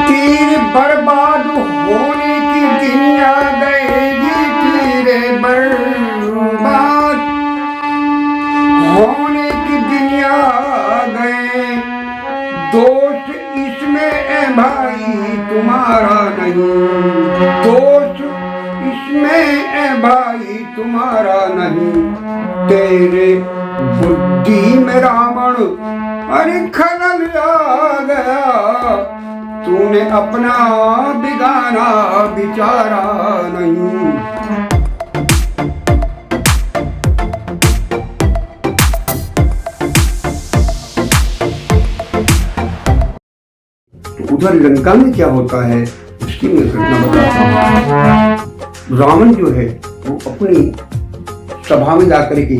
तीर बर्बाद होने की दिन आ गएगी, तीर बर्बाद होने की दिन आ गए। दोष इसमें है भाई तुम्हारा नहीं, दोष इसमें है भाई तुम्हारा नहीं। तेरे बुद्धि में रावण अरे खलल आ गया, तूने अपना बिगाना बिचारा नहीं। तो उधर लंका में क्या होता है उसकी मैं घटना बताता हूँ। रावण जो है वो अपनी सभा में जाकर के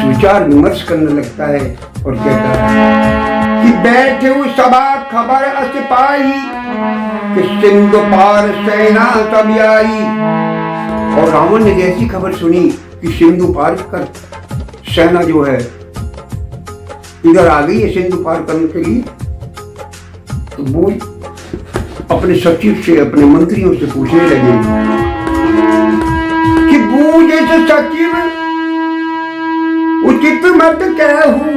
विचार विमर्श करने लगता है और कहता है कि बैठे सभा खबर सिपाही कि सिंधु पार सेना सब आई। और रावण ने जैसी खबर सुनी कि सिंधु पार कर सेना जो है इधर आ गई है सिंधु पार करने के लिए, तो वो अपने सचिव से अपने मंत्रियों से पूछने लगे कि वो जैसे सचिव उचित मत कहूं,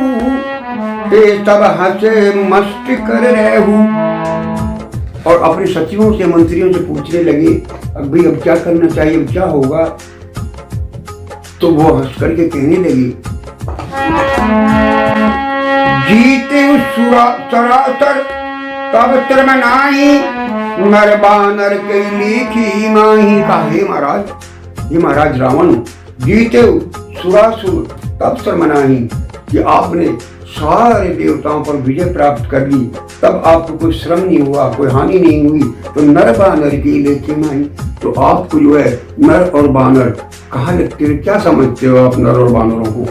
सब हंसे मस्त कर रहे हूं। और अपने सचिवों से मंत्रियों से पूछने लगे अब भाई अब क्या करना चाहिए, अब क्या होगा। तो वो हंस करके कहने लगी जीते सरासर तब त्रमनाही, नर बानर के लिखी माही। कहा हे महाराज रावण, जीते सुरासुर तब शर्मनाही कि आपने सारे देवताओं पर विजय प्राप्त कर ली, तब आपको कोई श्रम नहीं हुआ, कोई हानि नहीं हुई। तो नर बानर की लेके माही, तो आपको जो है नर और बानर कहाँ लगते हो, क्या समझते हो आप नर और बानरों को।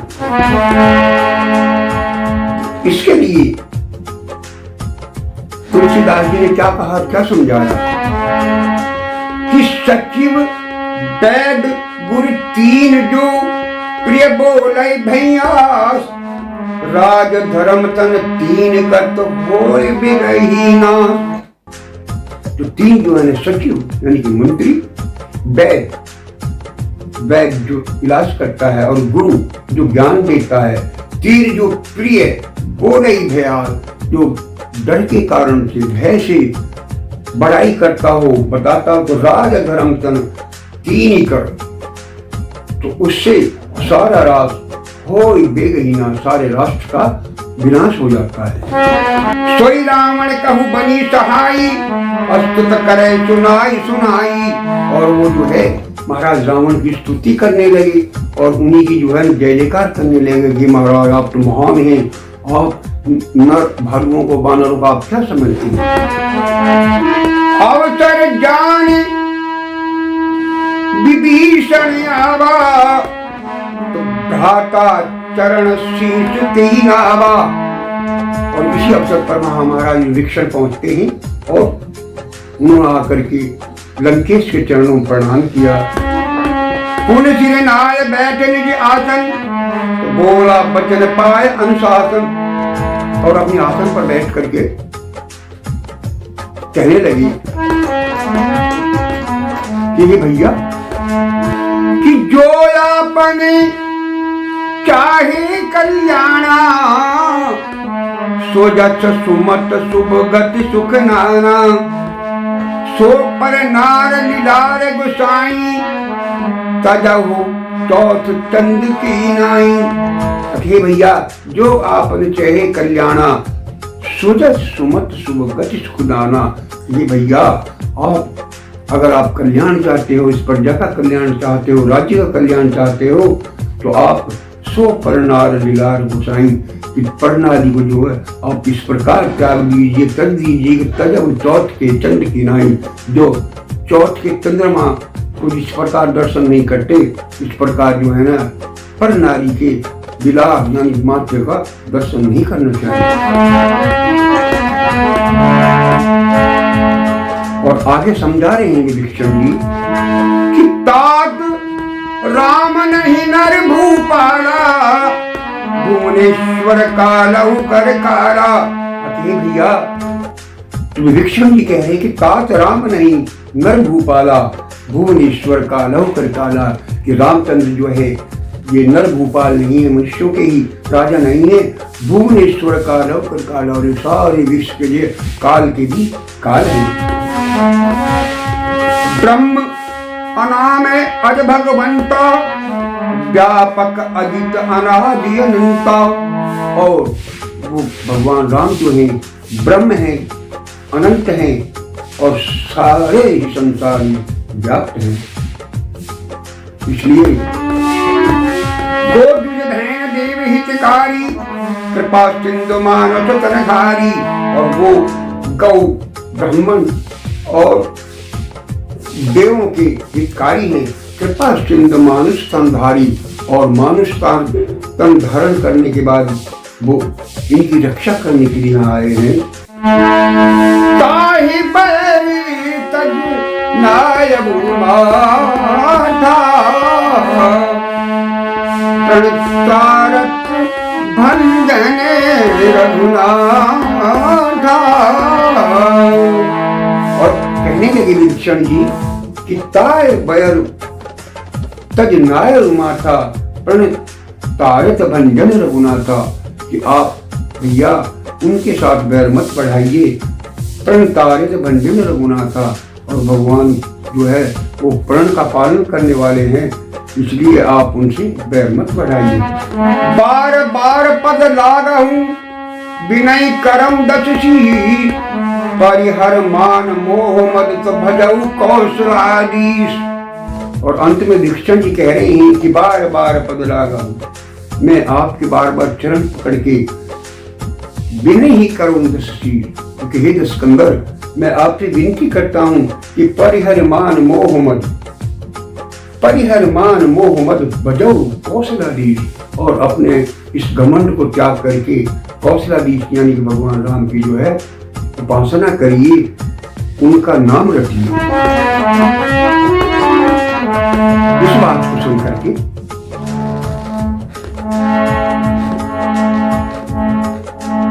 इसके लिए तुलसीदास जी ने क्या कहा, क्या समझाया कि सचिव वैद गुरु तीन जो प्रिय बोले भैया, राज धर्म तन तीन कर तो कोई भी नहीं ना। तो तीन जो है सचिव यानी कि मंत्री, वैद जो इलाज करता है और गुरु जो ज्ञान देता है, तीर जो प्रिय बोले भैया जो डर के कारण से भय से बड़ाई करता हो बताता हो, तो राज धर्म तन तीन ही कर, तो उससे सारा राष्ट्र हो बेगहीना, सारे राष्ट्र का विनाश हो जाता है। सोई रावण कहू बनी सहाई, अस्तुत करे सुनाई सुनाई। और वो जो है महाराज रावण की स्तुति करने लगे और उन्हीं की जो है जय जयकार करने लगे कि महाराज आप तो महान हैं, आप नर भालुओं को बानरों का आप क्या समझते हैं। अवसर जान विभीषण आवा, तो भ्राता चरण शीश तीन आवा। और इसी अवसर पर महाराज विभीषण पहुंचते हैं और उन्होंने आकर के लंकेश के चरणों में प्रणाम किया। पुण्य सिर नाय बैठे निज आसन, तो बोला बचन पाए अनुशासन। और अपने आसन पर बैठ करके कहने लगी कि भैया कि जो आपने चाहे कल्याणा, सो जस सुमत शुभ गति सुख नाना, सो पर नार लीलार गुसाई, तजहु चौथ चंद की नाई। हे भैया जो आपने चाहे कल्याणा, सुजस सुमत शुभ गति सुख नाना। ये भैया आप अगर आप कल्याण चाहते हो, इस प्रजा का कल्याण चाहते हो, राज्य का कल्याण चाहते हो, तो आप सो परनार लीलार गुसाई की प्रणाली को जो है आप इस प्रकार त्याग दीजिए, कर दीजिए तजब चौथ के चंद्र की नाई। जो चौथ के चंद्रमा को इस प्रकार दर्शन नहीं करते, इस प्रकार जो है ना प्रणाली के विलास यानी माथे का दर्शन नहीं करना चाहिए। और आगे समझा रहे हैं विभीषण जी कि तात राम नहीं नर भूपाला, भुवनेश्वर कालऊ कर काला। कि भैया विभीषण जी कह रहे कि तात राम नहीं नर भूपाला भुवनेश्वर कालव कर काला, कि रामचंद्र जो है ये नर भूपाल नहीं है, मनुष्यों के ही राजा नहीं है, भुवनेश्वर कालव कर काला, और सारे विश्व के लिए काल के भी काल है। ब्रह्म अनामय अज भगवंता व्यापक अजित अनादि अनंता, और वो भगवान राम जो है ब्रह्म है, अनंत है और सारे ही संसार में व्याप्त है। इसलिए गोद्विज धैर्य देव हितकारी कृपा सिंधु मानव तनधारी, और वो गौ ब्राह्मण और देवों के हितकारी है, कृपा सिंधु मानुष तनधारी, और मानुष तन धारण करने के बाद वो इनकी रक्षा करने के लिए आए हैं। ताहि बैरी तज नायक माता प्रणतारक भंजन रघुनाथा, और कहने लगे विभीषण जी कि ताय बैर तज नायक माता प्रणतारक भंजन रघुनाथा, कि आप भैया उनके साथ बैर मत बढ़ाइए। प्रणतारित भंजन रघुनाथा, और भगवान जो है वो प्रण का पालन करने वाले हैं, इसलिए आप उनसे बैर मत बढ़ाइए। बार बार पद लागहूं विनय करम दससी, परिहर मान मोह मद भजऊ कौशलाधीश, और अंत में विभीषण जी कह रहे हैं कि बार बार पद लागहूं, मैं आपके बार बार चरण पकड़ के विनय ही करूं दससी, क्योंकि हे दशकंदर मैं आपसे विनती करता हूं कि परिहर मान मोह मद भजऊ कौशलाधीश, और अपने इस घमंड को त्याग करके कौशलाधीश यानी कि भगवान राम की जो है उपासना करिए, उनका नाम रखिए। इस बात को सुन करके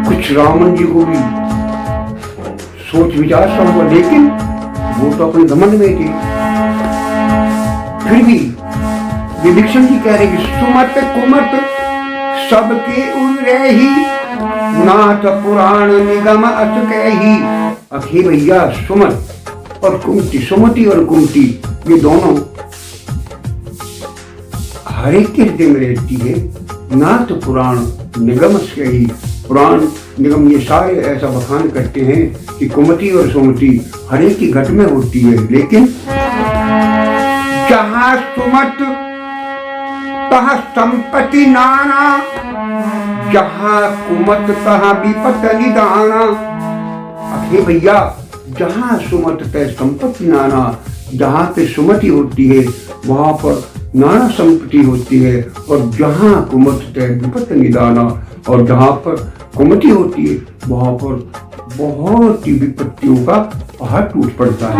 कुछ रावण जी को भी सोच विचार सा हुआ, लेकिन वो तो अपने घमंड में थे। फिर भी विभीषण जी कह रहे कि सुमत कुमत सबके उरे ही नाथ पुराण निगम अस कही, अखे भैया सुमत और कुमति, सुमति और कुमति ये दोनों हर एक के हृदय में रहती है। नाथ पुराण निगम अस कही, पुराण निगम ये सारे ऐसा बखान करते हैं कि कुमति और सुमति हर एक की घट में होती है, लेकिन जहां सुमत तहाँ संपत्ति नाना, जहां कुमत तहाँ विपत निदाना। अखे भैया जहां सुमत तय संपत्ति नाना, जहां पे सुमति होती है वहां पर नाना संपत्ति होती है, और जहां कुमत तय विपत निदाना, और जहां पर कुमति होती है वहां पर बहुत ही विपत्तियों का पहाड़ टूट पड़ता है।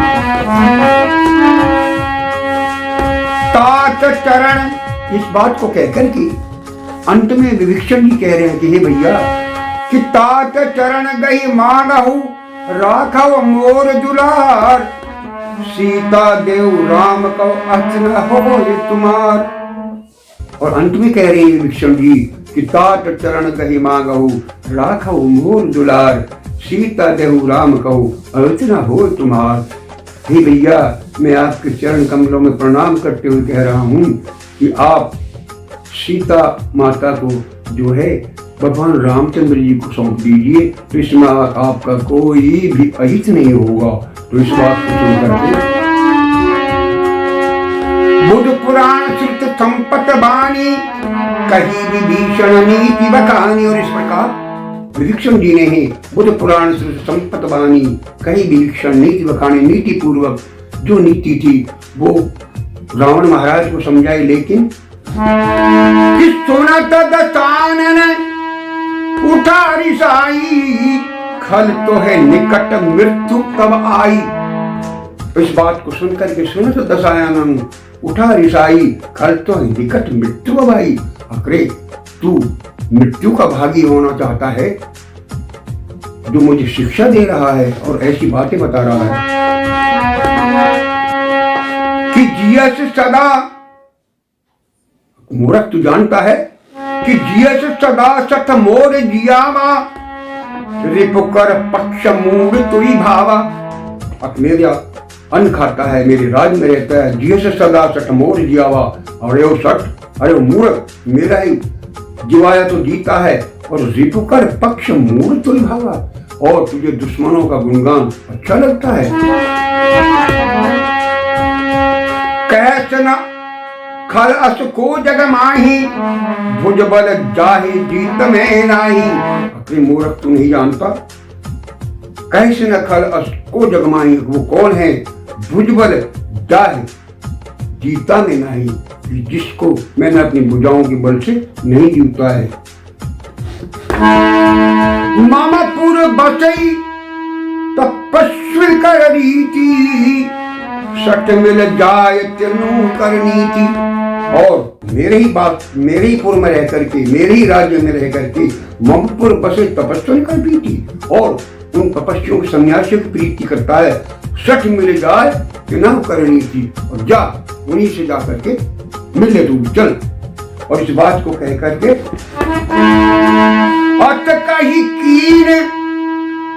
तात चरण, इस बात को कहकर के अंत में विभीषण जी कह रहे हैं कि हे भैया कि तात चरण गई मांगहु राखव मोर दुलार, सीता देव राम को अर्चन हो तुम्हार। और अंत में कह रहे हैं विभीषण जी कि तात चरण गही मांगहु राखव मोर दुलार, सीता देव राम को अर्चना हो तुम्हार। हे भैया मैं आपके चरण कमलों में प्रणाम करते हुए कह रहा हूँ कि आप सीता माता को जो है भगवान रामचंद्र जी को सौंप दीजिए, तो इसमें आपका कोई भी अहित नहीं होगा। तो इस बात को सुन करके बुध पुराण श्रुत संपत बानी कही विभीषण नीति बखानी। और इस प्रकार विभीषण जी ने ही बुध पुराण श्रुत संपत बानी कही विभीषण नीति बखानी, नीति पूर्वक जो नीति थी वो रावण महाराज को समझाई, लेकिन सुनत दसानन उठा रिसाई, खल तो है निकट मृत्यु कब आई। इस बात को सुनकर के सुनत दसानन उठा रिसाई, खल तो है निकट मृत्यु कब आई। अरे तू मृत्यु का भागी होना चाहता है, जो मुझे शिक्षा दे रहा है और ऐसी बातें बता रहा है कि जिया से सदा, मूर्ख तू जानता है कि जिया से सदा सठ मोर जियावा, रिपुकर पक्ष मूड तुई भावा। अब मेरा अन्न खाता है, मेरे राज में रहता है, जिया से सदा सठ मोर जियावा। अरे वो सठ, अरे वो मूर्ख, मेरा ही जिवाया तो जीता है, और रिपुकर पक्ष मूड तुई भावा, और तुझे दुश्मनों का गुणगान अच्छा लगता है। कैसना खल अस को जग माही, भुजबल जाहि जीत में नाही। अपने मूर्ख तू नहीं जानता, कैसे न खल अस को जग माही, वो कौन है? भुजबल जाहि जीता में नाही, जिसको मैंने अपनी भुजाओं के बल से नहीं जीता है। मामापुर बसई तपस्वी कर रीति, सट मिल जाए तेनू कर नीति। और मेरे ही पुर में रह करके, मेरे ही राज्य में रह करके मामापुर बसे तपस्वी कर प्रीति, और उन तपस्वियों के सन्यासियों की प्रीति करता है। सट मिल जाए तेनू कर नीति, और जा उन्हीं से जा करके मिल ले तू, चल। और इस बात को कह करके अत कही कीन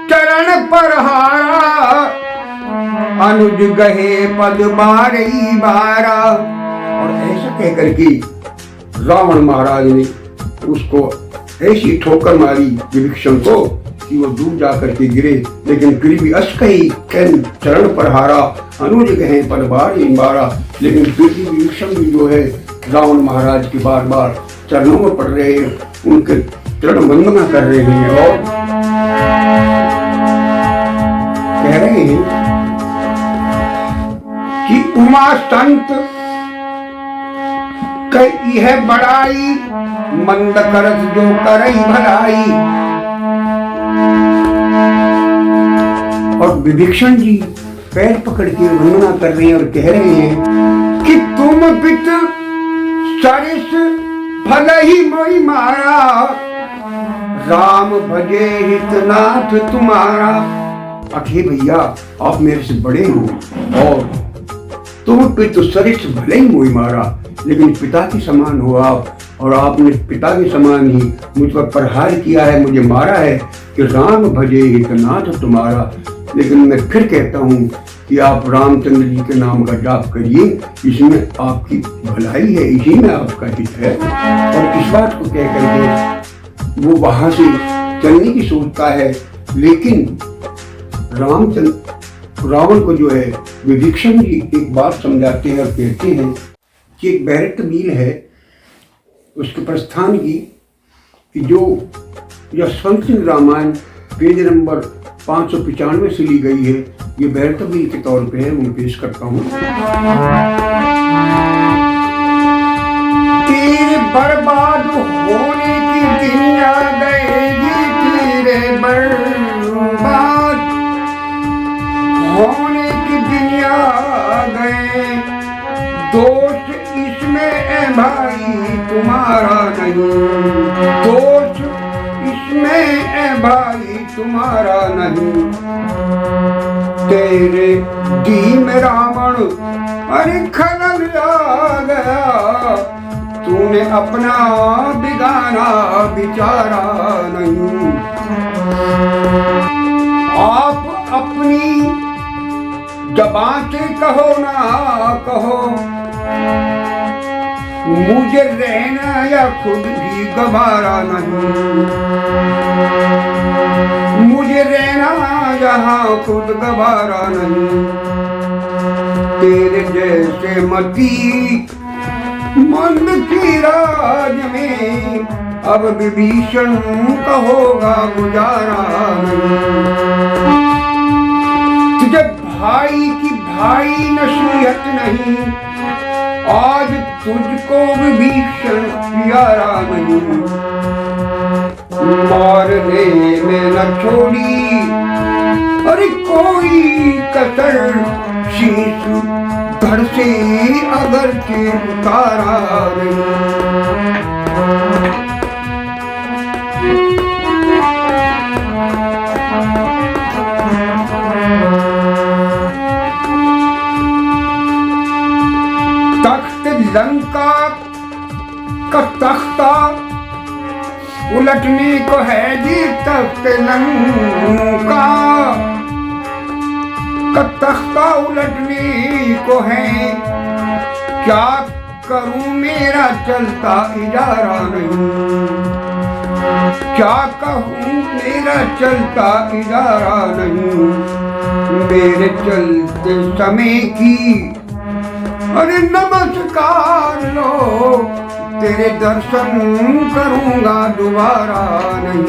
चरण पर हारा, अनुज गहे पद बारई बारा। और ऐसा कह करके रावण महाराज ने उसको ऐसी ठोकर मारी विभीषण को कि वो दूर जा करके गिरे, लेकिन फिर भी अस कही चरण पर हारा, अनुज गहे पद बारई बारा। लेकिन फिर भी विभीषण भी जो है रावण महाराज के बार बार चरणों में पड़ रहे हैं, उनके चरण वंदना कर रहे हैं, और कह रहे हैं कि उमा संत कई है बड़ाई, मंद करत जो करई भलाई। और विभीषण जी पैर पकड़ के वंदना कर रहे हैं और कह रहे हैं कि तुम पित सरिस भले ही मोई मारा, राम भजे हितनाथ तुम्हारा। अखे भैया आप मेरे से बड़े हो, और तुम पितु सरिस भले ही मोई मारा, लेकिन पिता के समान हो आप, और आपने पिता के समान ही मुझ पर प्रहार किया है, मुझे मारा है कि राम भजे हितनाथ तुम्हारा। लेकिन मैं फिर कहता हूँ कि आप रामचंद्र जी के नाम का जाप करिए, इसमें आपकी भलाई है, इसी में आपका हित है। और इस बात को कह करके वो वहां से चलने की सोचता है, लेकिन रावण को जो है विभीषण जी एक बात समझाते हैं और कहते हैं कि एक बैरक मील है उसके प्रस्थान की, कि जो यशवंत सिंह रामायण पेज नंबर 595 से ली गई है, ये बैरक मील के तौर पे है, मैं पेश करता हूँ। तेरे बर्बाद होने की दिन आ गएगी, तेरे बर्बाद होने की दिन आ गए, दोष इसमें है भाई तुम्हारा नहीं, दोष इसमें है भाई तुम्हारा नहीं। तेरे दीन रावण अरे खलल आ गया, तूने अपना बिगाना बिचारा नहीं। आप अपनी जबान से कहो ना कहो, मुझे रहना या खुद भी गवारा नहीं, मुझे रहना यहाँ खुद गवारा नहीं। तेरे जैसे मती मंद की राज में अब विभीषण का होगा गुजारा नहीं। तुझे भाई की भाई नसीहत नहीं, आज तुझको विभीषण प्यारा नहीं। मारने में न छोड़ी अरे कोई कसर, शीश धड़ से अगर के उतारा नहीं। उलटने को है जी तख्त लंका का तख्ता उलटने को है, क्या करूं मेरा चलता इजारा नहीं, क्या कहूं मेरा चलता इजारा नहीं, मेरे चलते समय की अरे नमस्कार लो, तेरे दर्शन करूंगा दोबारा नहीं।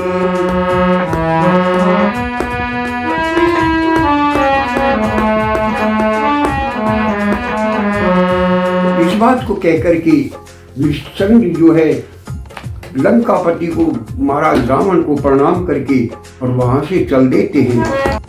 इस बात को कहकर के विष्णु जो है लंकापति को, महाराज रावण को प्रणाम करके और वहां से चल देते हैं।